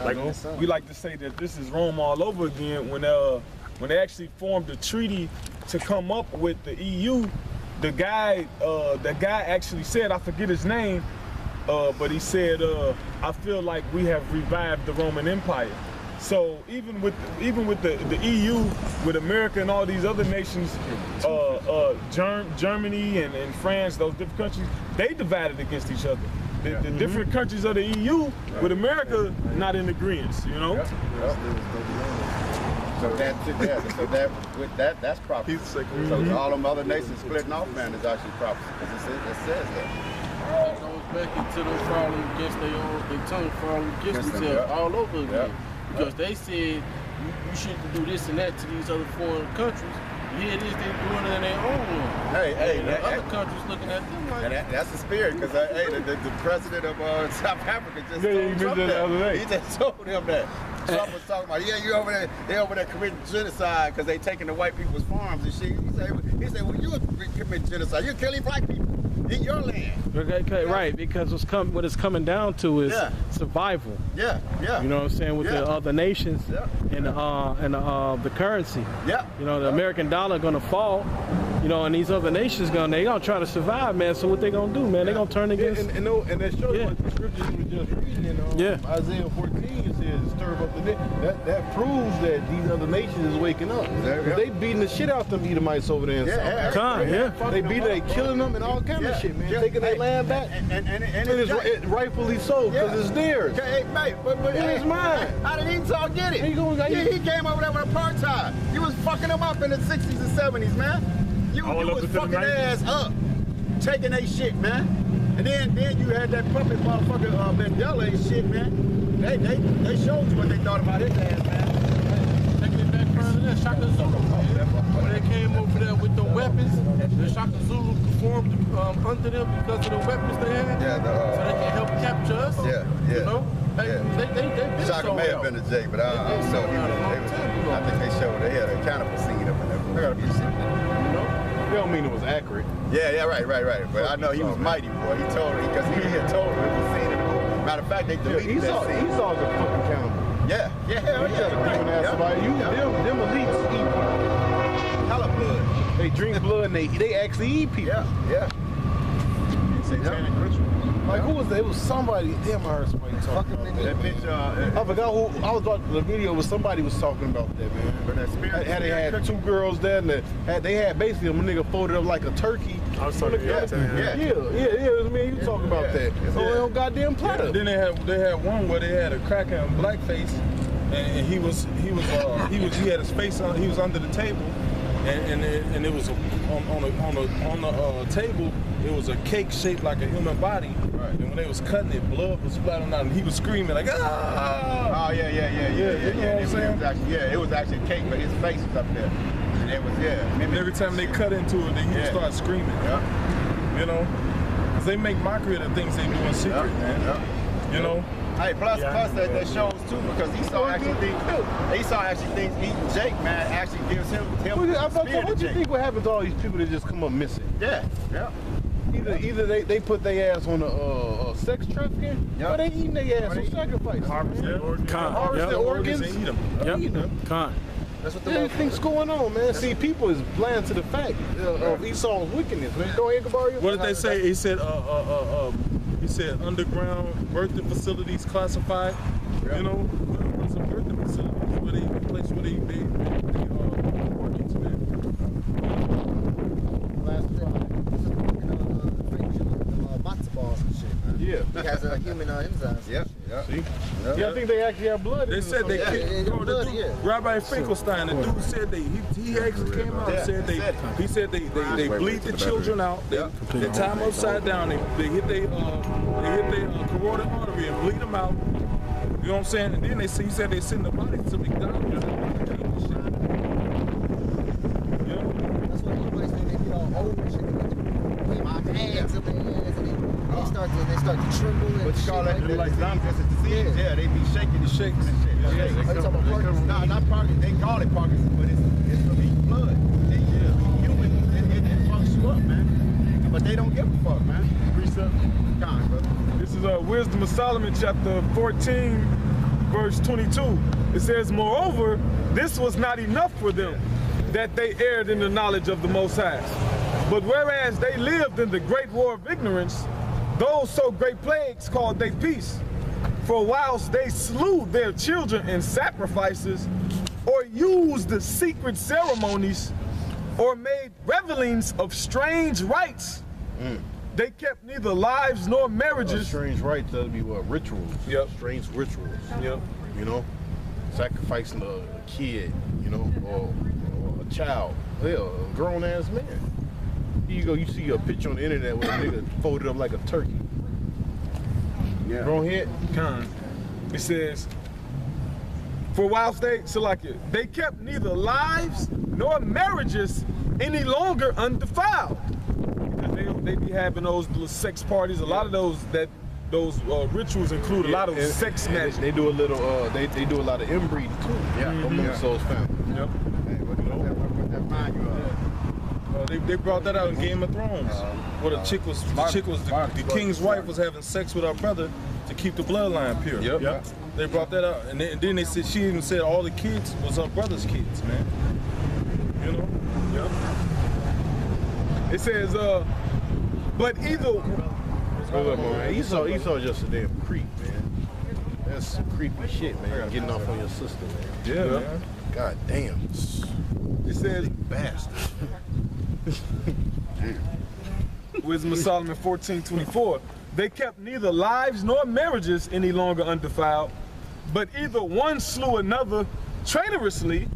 Like we like to say that this is Rome all over again. When they actually formed a treaty to come up with the EU, the guy actually said, I forget his name, but he said, I feel like we have revived the Roman Empire. So even with the EU, with America and all these other nations, Germany and France, those different countries, they divided against each other. The different countries of the EU, with America, not in agreement, you know? So that's prophecy. So all them other nations splitting off, man, is actually prophecy, because it says that. It goes back into them falling against their tongue, falling against themselves all over again. Because they said you shouldn't do this and that to these other foreign countries. Here it is, they're doing it in their own one. Other countries looking at them like that's the spirit, because the president of South Africa just told Trump that. He just told him that. Trump was talking about, you over there, they over there committing genocide because they taking the white people's farms and shit. He said, well, you're committing genocide. You're killing black people in your land. Okay, right, because what it's coming down to is survival. You know what I'm saying, with the other nations and the currency. You know, the American dollar gonna fall, you know, and these other nations they gonna try to survive, man. So what they gonna do, man? They gonna turn against. And that shows what the scriptures we were just reading in Isaiah 14. It says, stir up the net. That proves that these other nations is waking up. They beating the shit out them Edomites over there in South Africa. They beating, they killing them and all kind of shit, man. Taking their land back. And it's rightfully so, because it's theirs. Hey, mate, but it's mine. How did Esau get it? He came over there with apartheid. You was fucking them up in the 60s and 70s, man. You was fucking their ass up, taking their shit, man. And then you had that puppet motherfucker Mandela and shit, man. They showed you what they thought about his ass, man. taking it back further than Shaka Zulu. When they came over there with the weapons, the Shaka Zulu performed under them because of the weapons they had. So they can help capture us. You know? They Shaka may have been a J, but I don't know. I think they showed they had a cannibal scene up in there. I gotta be shit. That don't mean it was accurate. Right. But I know he was mighty, boy. He told me, because he had told me it was seen in the movie. Matter of fact, they deleted that scene. Esau's a fucking cannibal. Hell yeah. Them elites eat hella blood. They drink blood and they actually eat people. Satanic rituals. Like who was that? It was somebody. Damn, I heard somebody talking about that. I forgot who. I was watching the video where somebody was talking about that, man. But that spirit. They had two girls there, and they had basically a nigga folded up like a turkey. I was talking about that. It was me. You talking about that? On goddamn platter. Then they had one where they had a cracker in blackface, and he had his face on. He was under the table, and it was on the table. It was a cake shaped like a human body, and when they was cutting it, blood was splattering out, and he was screaming like, ah! Oh yeah. You know what I'm saying? It was actually a cake, but his face was up there, and it was And every time they cut into it, then he would start screaming. You know, because they make mockery of the things they do in secret, man. You know. Hey, plus that shows too, because Esau actually thinks eating Jake, man, actually gives him What do you think would happen to all these people that just come up missing? Either they put their ass on a sex trafficking, or they eating their ass on sacrifice. Harvesting organs. Eat them. That's what the thing's going on, man. See, people is blind to the fact of Esau's wickedness. What did they say? He said underground birthing facilities classified. You know, some birthing facilities, place where they organs, man. Matzo balls and shit, man. He has a human enzymes. I think they actually have blood. They said they Rabbi Finkelstein, the dude said he actually came out and said they bleed the children out. They tie them upside down. They hit their carotid artery and bleed them out. You know what I'm saying? And then he said they send the body to McDonald's. You know? That's what everybody's saying. They get all old and shit. They put my hands up in their ass and they start to tremble and what you call that? shit Like zombies. That's a disease. Yeah, they be shaking and shaking and shit. No, not Parkinson's. They call it Parkinson's, but it's from eating blood. They human. It fucks you up, man. But they don't give a fuck, man. Precept. Come on, brother. This is Wisdom of Solomon, chapter 14, verse 22. It says, moreover, this was not enough for them, that they erred in the knowledge of the Most High. But whereas they lived in the great war of ignorance, those so great plagues called they peace. For whilst they slew their children in sacrifices, or used the secret ceremonies, or made revelings of strange rites, they kept neither lives nor marriages. Strange rites, that'd be what? Rituals. Yep. Strange rituals. Yep. You know? Sacrificing a kid, you know, or a child. Hell, a grown ass man. Here you go, you see a picture on the internet with a nigga folded up like a turkey. Yeah. Wrong head? It says, for whilst they kept neither lives nor marriages any longer undefiled. Because they be having those little sex parties. A lot of those rituals include a lot of sex matches. They do a little they do a lot of inbreeding too. Yeah. Amongst those families. Yep. Hey, what that mind you They brought that out in Game of Thrones. Where the chick was the king's wife was having sex with our brother to keep the bloodline pure. Yep. They brought that out, and then they said, she even said all the kids was her brother's kids, man. You know? Yep. It says, but either. Esau just a damn creep, man. That's some creepy shit, man. Getting off on your sister, man. Yeah, man. God damn. It says, bastard. Wisdom of Solomon 14:24. They kept neither lives nor marriages any longer undefiled, but either one slew another traitorously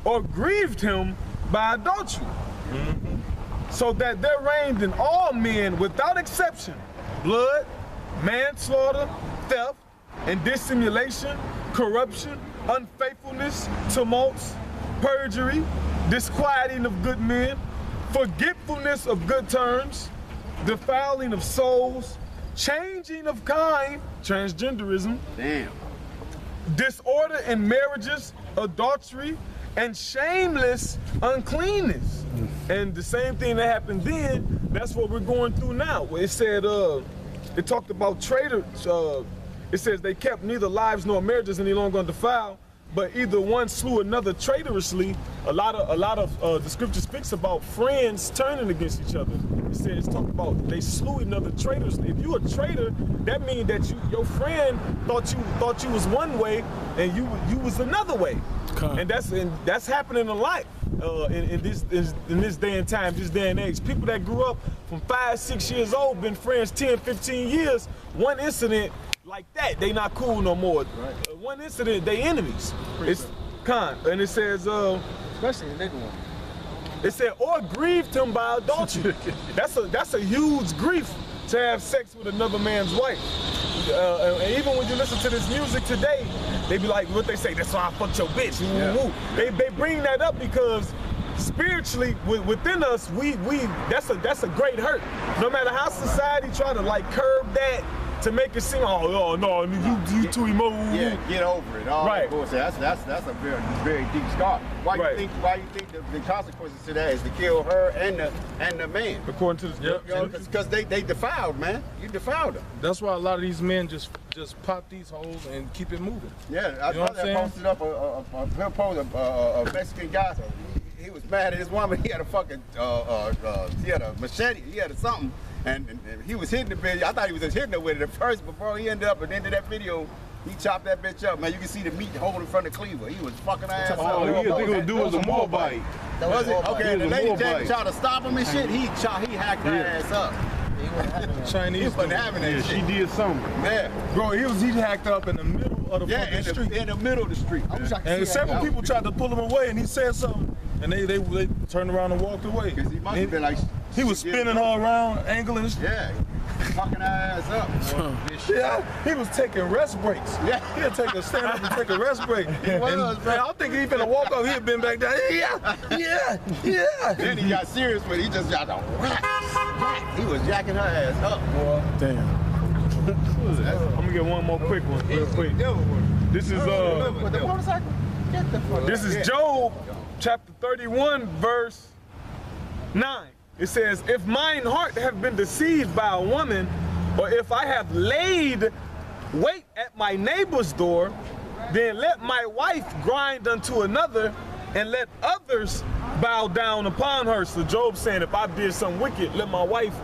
or grieved him by adultery. So that there reigned in all men without exception blood, manslaughter, theft, and dissimulation, corruption, unfaithfulness, tumults, perjury, disquieting of good men, forgetfulness of good terms, defiling of souls, changing of kind, transgenderism, disorder in marriages, adultery, and shameless uncleanness. And the same thing that happened then, that's what we're going through now. It said, it talked about traitors. It says they kept neither lives nor marriages any longer undefiled, but either one slew another traitorously. A lot of the scripture speaks about friends turning against each other. It says, talk about they slew another traitorously. If you a traitor, that means that your friend thought you was one way and you was another way. And that's happening a lot in this day and time, this day and age. People that grew up from 5, 6 years old, been friends 10, 15 years, one incident like that, they not cool no more. Right. One incident, they enemies. It's and it says, especially the nigga one. It said, or grieved him by adultery. That's a huge grief to have sex with another man's wife. And even when you listen to this music today, they be like, what they say, that's why I fucked your bitch. Yeah. They bring that up because spiritually within us, that's a great hurt. No matter how society try to like curb that to make it seem, oh no, you too emotional. Yeah, get over it. All right. That's a very, very deep scar. Why you think the consequences to that is to kill her and the man? According to the because they defiled, man. You defiled them. That's why a lot of these men just pop these holes and keep it moving. Yeah, I posted up a Mexican guy. He was mad at his woman. He had a fucking he had a machete. He had something. And he was hitting the bitch. I thought he was just hitting her with it at first before he ended up at the end of that video. He chopped that bitch up, man. You can see the meat holding in front of Cleaver. He was fucking her ass up. All he was doing was a Moabite. Was it? Okay, the lady tried to stop him and shit. He hacked her ass up. Chinese. He wasn't having that shit. She did something. Yeah. Bro, he hacked up in the middle of the fucking street. In the middle of the street. And several people tried to pull him away and he said something. And they turned around and walked away. Because he must have been like... He was spinning her around, angling. Yeah, fucking her ass up. Yeah, he was taking rest breaks. Yeah. He'd take a stand up and take a rest break. He was, man. I think he finna walk up, he'd been back down. Yeah. Then he got serious with it. He just got the whack. He was jacking her ass up. Boy. Damn. I'm gonna get one more quick one, real quick. This is Job chapter 31, verse 9. It says, if mine heart have been deceived by a woman, or if I have laid wait at my neighbor's door, then let my wife grind unto another, and let others bow down upon her. So Job's saying, if I did something wicked, let my wife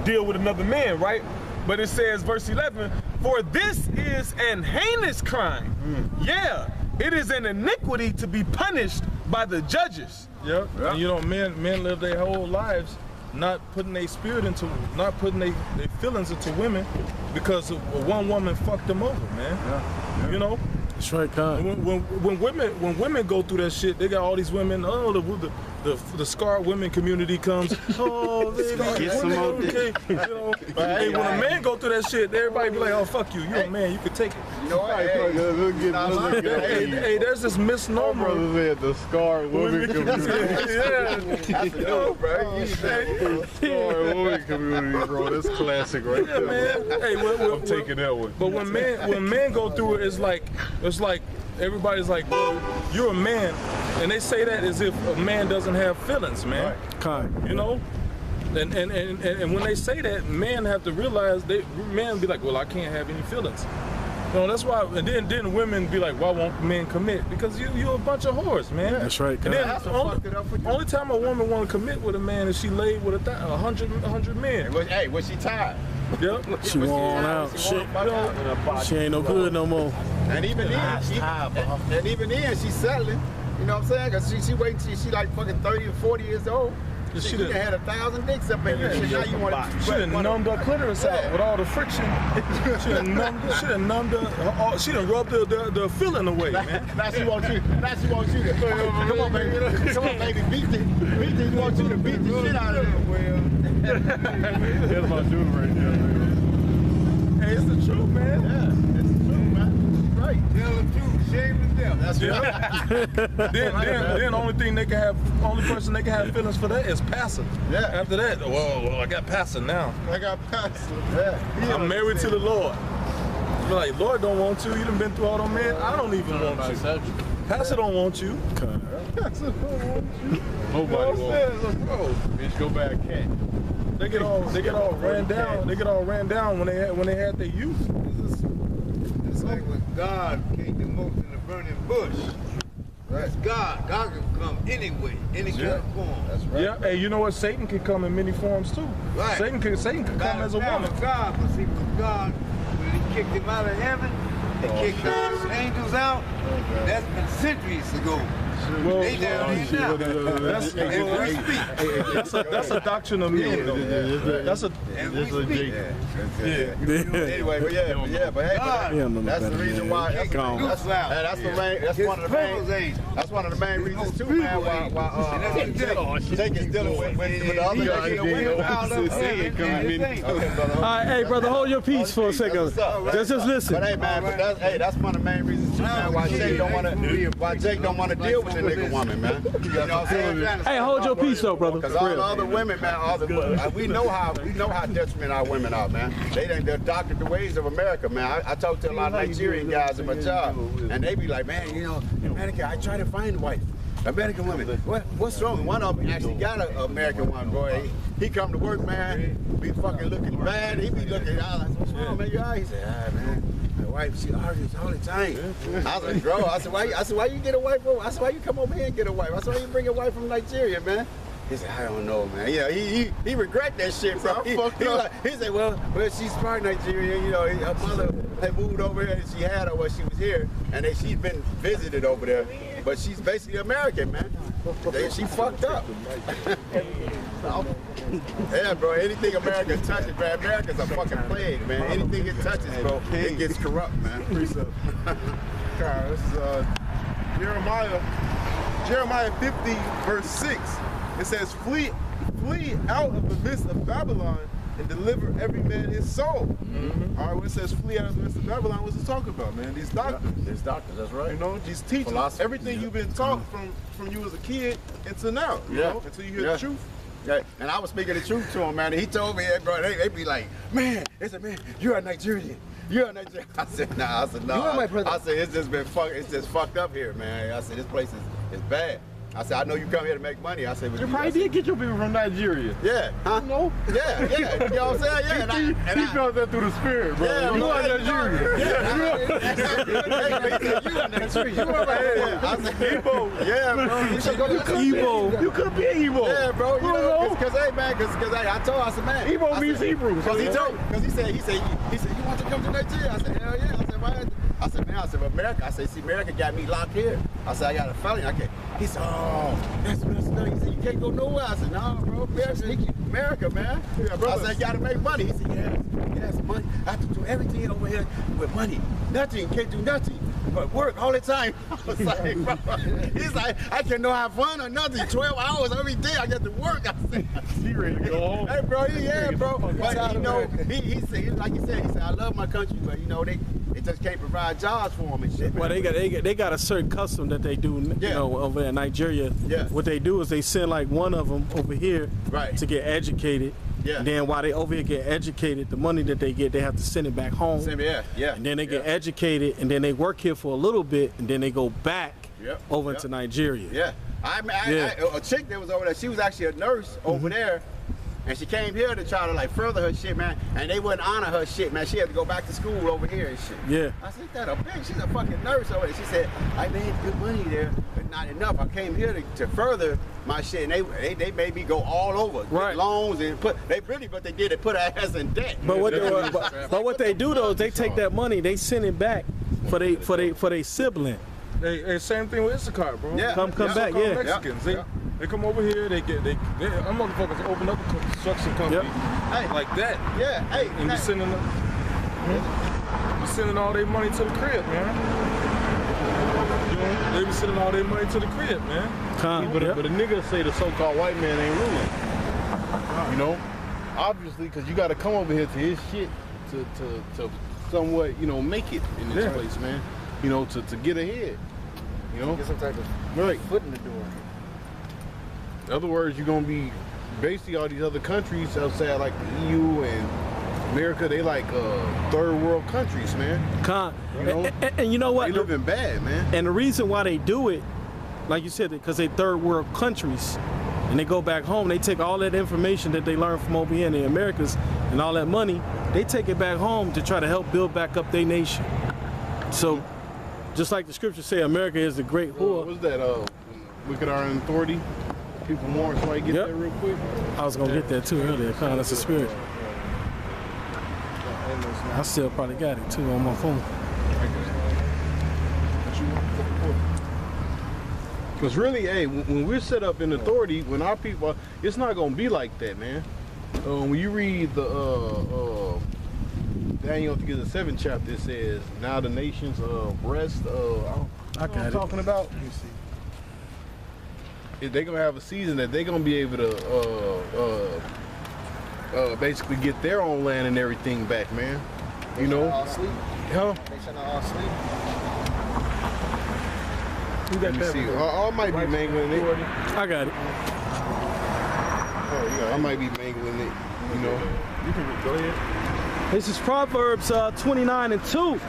deal with another man, right? But it says, verse 11, for this is an heinous crime. Yeah, it is an iniquity to be punished by the judges. Yep. And you know, men live their whole lives not putting their spirit into, not putting their feelings into women because one woman fucked them over, man. Yeah. You know? That's right, Con. When women go through that shit, they got all these women. Oh, the scarred women community comes. Oh, they some okay. You know, hey, when a man go through that shit, everybody be like, oh fuck you, you a man, you can take it. You know what? Hey, there's this misnomer. My brother said the scarred women community. Yeah, that's a dope, bro. Scarred women community, bro. That's classic, right there. Man. Hey, I'm taking that one. But when men go through it, it's like everybody's like, well, you're a man, and they say that as if a man doesn't have feelings, man. Right. You know, and when they say that, men have to realize men be like, well, I can't have any feelings. You know, that's why. And then women be like, why won't men commit? Because you're a bunch of whores, man. That's right. And then only time a woman want to commit with a man is she laid with 100 men. Hey, was she tired? Yep. She worn out. She ain't no good no more. And even then, she's settling. You know what I'm saying? Because she waiting till she like fucking 30 or 40 years old. She done had 1,000 dicks up in here. Now you want to. She done numbed her clitoris out with all the friction. She done numbed her. She done rubbed the feeling away, man. Now she wants you. To come on, baby. Come on, baby. Beat it. You want you to beat the shit out of it. That's my dude right there, man. Hey, it's the truth, man. Yeah, it's the truth, man. Right. Tell the truth, shame the devil. That's right. then only person they can have feelings for that is passive. Yeah. After that, well, I got passive now. I got passive. Yeah. I'm married to the Lord. Be like, Lord don't want you. You done been through all them men. I don't even want you. Pastor don't want you. Pastor don't want you. Nobody wants you. Bro, bitch, go back, cat. They get all ran down. They get all ran down when they had their youth. It's like when God can't do most in the burning bush. That's God. God can come anyway, any kind of form. That's right. Yeah. Hey, you know what? Satan can come in many forms too. Right. Satan can come as a woman. God, but see, when God, when he kicked him out of heaven, they kicked those angels out. That's been centuries ago. Well, they down here now. That's a doctrine of men, though. That's a. Anyway, but hey, that's the reason why. That's one of the main reasons too, man. Why Jake is dealing with the other guys. All right, hey, brother, hold your peace for a second. Just listen. But hey, man, that's one of the main reasons too, man. Why Jake don't want to deal with the nigga woman, man. You know what I'm saying? Hey, hold your peace though, brother. Because all the other women, man, we know how detriment our women are, man. They're adopted the ways of America, man. I talk to a lot of Nigerian guys in my job, and they be like, man, you know, America, I try to find a wife. American women. What's wrong? One of them actually got an American one, boy. He come to work, man, be fucking looking bad. He be looking out like, what's wrong, man? You all right? He said, man. My wife, she argues all the time. I was like, bro, I said, why you get a wife? I said, why you come over here and get a wife? I said, why you bring a wife from Nigeria, man? He said, I don't know, man. Yeah, he regret that shit, bro. He said, well, she's part Nigerian. You know, her mother had moved over here and she had her while she was here, and she's been visited over there. But she's basically American, man. She fucked up. Yeah, bro. Anything America touches, man. America's a fucking plague, man. Anything it touches, bro, it gets corrupt, man. Precept. This is Jeremiah 50, verse 6. It says, flee out of the midst of Babylon and deliver every man his soul. Mm-hmm. All right, when it says flee out of the midst of Babylon, what's it talking about, man? These doctors. These doctors, that's right. You know, these teachers, everything you've been taught from you as a kid until now, you know, until you hear the truth. Yeah, and I was speaking the truth to him, man. And he told me, hey, bro, they be like, man, they said, man, you're a Nigerian. You're a Nigerian. I said, nah. I said, no. I said, it's just fucked up here, man. I said, this place is bad. I said, I know you come here to make money. I said, but you probably did get your people from Nigeria. Yeah. Huh? No. Yeah. You know what I'm saying? Yeah. He felt that through the spirit, bro. Yeah, you are Nigeria. I said, Igbo. Yeah, bro. Igbo. You could be an Igbo. Yeah, bro. You know, because hey, man, because hey, I told, I said, man. Igbo means Hebrew. Because he said, you want to come to Nigeria? I said, hell yeah. I said, why? I said, man, America. I said, see, America got me locked here. I said, I got a felony. He said, oh, that's messed up. He said, you can't go nowhere. I said, no, bro, America, man. Yeah, I said, you got to make money. He said, yes, money. I have to do everything over here with money. Nothing, can't do nothing. But work all the time. I was like, bro. He's like, I can not have fun or nothing. 12 hours every day I get to work. I said, he ready to go home. Hey, bro, bro. But, you know, he said, like he said, I love my country, but, you know, they just can't provide jobs for them and shit. Well, they got a certain custom that they do, you know, over in Nigeria. Yeah. What they do is they send like one of them over here to get educated. Yeah. And then while they over here get educated, the money that they get, they have to send it back home. Yeah. And then they get educated, and then they work here for a little bit, and then they go back over into Nigeria. Yeah. A chick that was over there, she was actually a nurse over there. And she came here to try to like further her shit, man. And they wouldn't honor her shit, man. She had to go back to school over here and shit. Yeah. I said, that a bitch. She's a fucking nurse over there. She said, I made good money there, but not enough. I came here to further my shit. And they made me go all over. Get loans and put her ass in debt. But what they do though is they take that money, they send it back for they sibling. Hey, same thing with Issachar, bro. Yeah. Come back, yeah. Mexicans, they come over here. They I'm motherfuckers open up a construction company like that. Yeah. Hey. And you sending all their money to the crib, man. You know, they be sending all their money to the crib, man. But a nigga say the so-called white man ain't ruling. You know, obviously, because you got to come over here to his shit to somewhat, you know, make it in this place, man. You know, to get ahead. You know, get some type of foot in the door. In other words, you're gonna be basically all these other countries outside like the EU and America. They like third world countries, man. You know, and you know what? They living bad, man. And the reason why they do it, like you said, because they third world countries, and they go back home. They take all that information that they learned from over here in the Americas and all that money. They take it back home to try to help build back up their nation. So. Just like the scriptures say, America is the great whore. What's that? Wicked are in authority. People mourn. So I get that real quick. I was gonna get that too earlier. That's the spirit. I still probably got it too on my phone. Because really, hey, when we're set up in authority, when our people, it's not gonna be like that, man. When you read the Daniel, I think it's the 7th chapter, it says, now the nations rest. I got it. Talking about. Let me see. They're gonna have a season that they're gonna be able to basically get their own land and everything back, man. You know? All sleep. Huh? They should all sleep. Let me see. I might be mangling it. I got it. Oh yeah, I might be mangling it. You know? You can go ahead. This is Proverbs 29:2.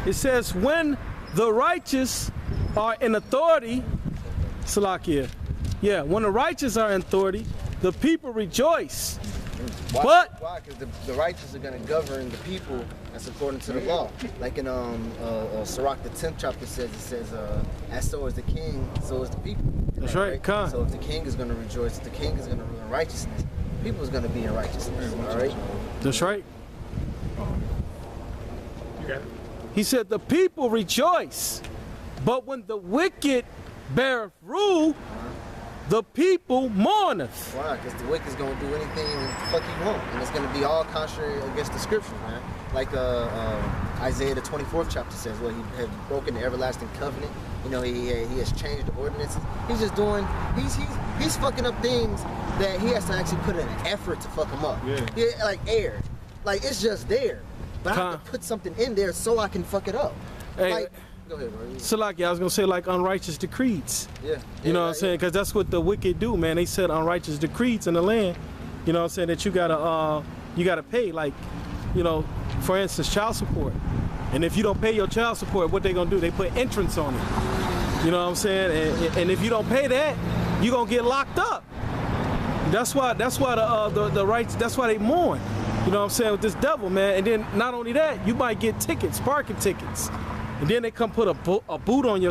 It says, when the righteous are in authority, Salakia, when the righteous are in authority, the people rejoice. Why? Because the righteous are going to govern the people that's according to the law. Like in Sirach, the 10th chapter says, as so is the king, so is the people. That's right, Khan. So if the king is going to rejoice, if the king is going to rule in righteousness, the people is going to be in righteousness, all right? That's right. You got it. He said, the people rejoice, but when the wicked beareth rule, the people mourneth. Why? Because the wicked's going to do anything the fuck he want, and it's going to be all contrary against the scripture, man. Like Isaiah the 24th chapter says, well, he had broken the everlasting covenant. You know, he has changed the ordinances. He's just doing, he's fucking up things that he has to actually put in an effort to fuck them up. Yeah, like air. Like, it's just there. But I have to put something in there so I can fuck it up. Hey, like, go ahead, bro. So like, I was going to say like unrighteous decrees. Yeah. You know what I'm saying? Because that's what the wicked do, man. They set unrighteous decrees in the land. You know what I'm saying? That you gotta pay, like, you know, for instance, child support. And if you don't pay your child support, what they gonna do? They put entrance on it. You know what I'm saying? And if you don't pay that, you're gonna get locked up. That's why the rights, that's why they mourn. You know what I'm saying, with this devil, man. And then not only that, you might get tickets, parking tickets. And then they come put a boot on your